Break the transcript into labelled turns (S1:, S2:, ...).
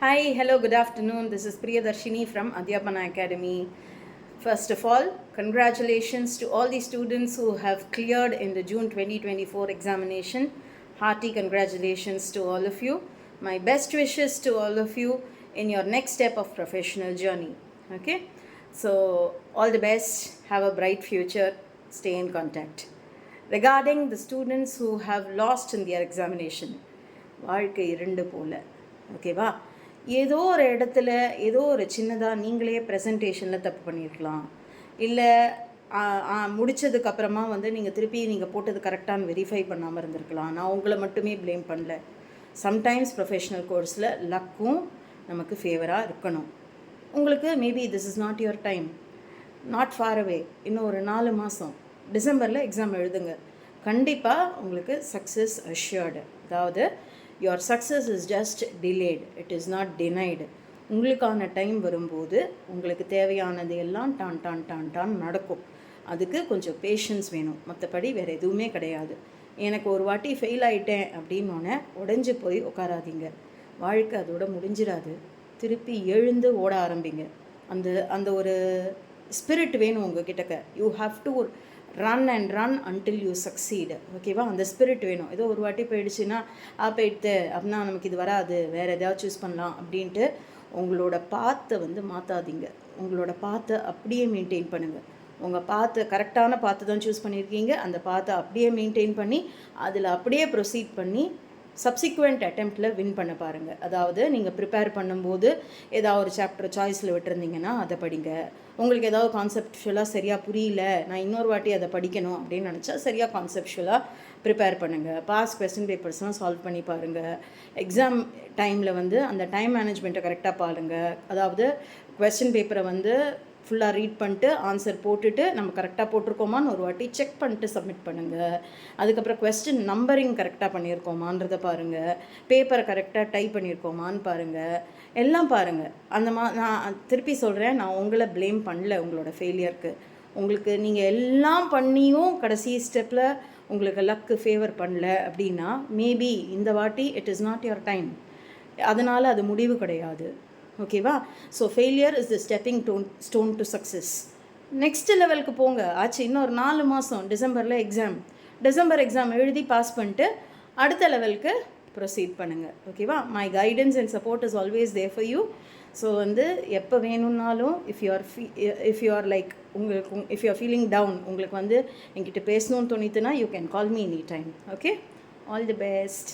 S1: Hi, hello, good afternoon. This is Priyadarshini from Adhyapana Academy. First of all, congratulations to all the students who have cleared in the June 2024 examination. Hearty congratulations to all of you. My best wishes to all of you in your next step of professional journey. Okay? So, all the best. Have a bright future. Stay in contact. Regarding the students who have lost in their examination, வாழ்க்கை இரண்டு போல ஓகேவா, ஏதோ ஒரு இடத்துல ஏதோ ஒரு சின்னதாக நீங்களே ப்ரெசன்டேஷனில் தப்பு பண்ணியிருக்கலாம், இல்லை முடித்ததுக்கப்புறமா நீங்கள் திருப்பி நீங்கள் போட்டது கரெக்டானு வெரிஃபை பண்ணாமல் இருந்திருக்கலாம். நான் உங்களை மட்டுமே ப்ளேம் பண்ணல. சம்டைம்ஸ் ப்ரொஃபஷ்னல் கோர்ஸில் லக்கும் நமக்கு ஃபேவராக இருக்கணும். உங்களுக்கு maybe this is not your time, not far away, இன்னும் ஒரு 4 மாதம் டிசம்பரில் எக்ஸாம் எழுதுங்க. கண்டிப்பாக உங்களுக்கு சக்ஸஸ் அஷ்யூர்டு. அதாவது your success is just delayed, it is not denied. உங்களுக்கான டைம் வரும்போது உங்களுக்கு தேவையானது எல்லாம் டான் நடக்கும். அதுக்கு கொஞ்சம் பேஷன்ஸ் வேணும், மற்றபடி வேறு எதுவுமே கிடையாது. எனக்கு ஒரு வாட்டி ஃபெயில் ஆகிட்டேன் அப்படின்னோடனே உடஞ்சி போய் உட்காராதீங்க. வாழ்க்கை அதோட முடிஞ்சிடாது. திருப்பி எழுந்து ஓட ஆரம்பிங்க. அந்த ஒரு ஸ்பிரிட் வேணும் உங்கள் கிட்டக்க. You have to run and run until you succeed. ஓகேவா? அந்த ஸ்பிரிட் வேணும். ஏதோ ஒரு வாட்டி போயிடுச்சுன்னா போயிடுத்து அப்படின்னா நமக்கு இது வராது, வேறு எதாவது சூஸ் பண்ணலாம் அப்படின்ட்டு உங்களோட பாத்தை மாற்றாதீங்க. உங்களோட பாத்தை அப்படியே மெயின்டைன் பண்ணுங்கள். உங்கள் பாத்தை கரெக்டான பாத்தை தான் சூஸ் பண்ணியிருக்கீங்க. அந்த பாத்தை அப்படியே மெயின்டைன் பண்ணி அதில் அப்படியே ப்ரொசீட் பண்ணி சப்சிக்வெண்ட் அட்டெம்ப்டில் வின் பண்ண பாருங்கள். அதாவது நீங்கள் ப்ரிப்பேர் பண்ணும்போது ஏதாவது ஒரு சாப்டர் சாய்ஸில் விட்டுருந்தீங்கன்னா அதை படிங்க. உங்களுக்கு ஏதாவது கான்செப்டுவலாக சரியாக புரியல, நான் இன்னொரு வாட்டி அதை படிக்கணும் அப்படின்னு நினச்சா சரியாக கான்செப்டுவலாக ப்ரிப்பேர் பண்ணுங்கள். பாஸ் கொஸ்டின் பேப்பர்ஸ்லாம் சால்வ் பண்ணி பாருங்கள். எக்ஸாம் டைமில் அந்த டைம் மேனேஜ்மெண்ட்டை கரெக்டாக பாருங்கள். அதாவது கொஸ்டின் பேப்பரை ஃபுல்லாக ரீட் பண்ணிட்டு ஆன்சர் போட்டுட்டு நம்ம கரெக்டாக போட்டிருக்கோமான்னு ஒரு வாட்டி செக் பண்ணிட்டு சப்மிட் பண்ணுங்கள். அதுக்கப்புறம் கொஸ்டின் நம்பரிங் கரெக்டாக பண்ணியிருக்கோமான்றதை பாருங்கள். பேப்பரை கரெக்டாக டைப் பண்ணியிருக்கோமான்னு பாருங்கள். எல்லாம் பாருங்கள். நான் திருப்பி சொல்கிறேன், நான் உங்களை ப்ளேம் பண்ணல உங்களோட ஃபெயிலியருக்கு. உங்களுக்கு நீங்கள் எல்லாம் பண்ணியும் கடைசி ஸ்டெப்பில் உங்களுக்கு லக்கு ஃபேவர் பண்ணல அப்படின்னா மேபி இந்த வாட்டி it is not your time. அதனால் அது முடிவு கிடையாது. ஓகேவா? So failure is the stepping stone to success. Next லெவலுக்கு போங்க. ஆச்சு இன்னொரு 4 மாதம் டிசம்பரில் டிசம்பர் எக்ஸாம் எழுதி பாஸ் பண்ணிட்டு அடுத்த லெவலுக்கு ப்ரொசீட் பண்ணுங்கள். ஓகேவா? My guidance and support is always there for you. So எப்போ வேணும்னாலும் if you are like if you are feeling down, உங்களுக்கு என்கிட்ட பேசணும்னு தோணித்துன்னா you can call me any time. Okay? All the best.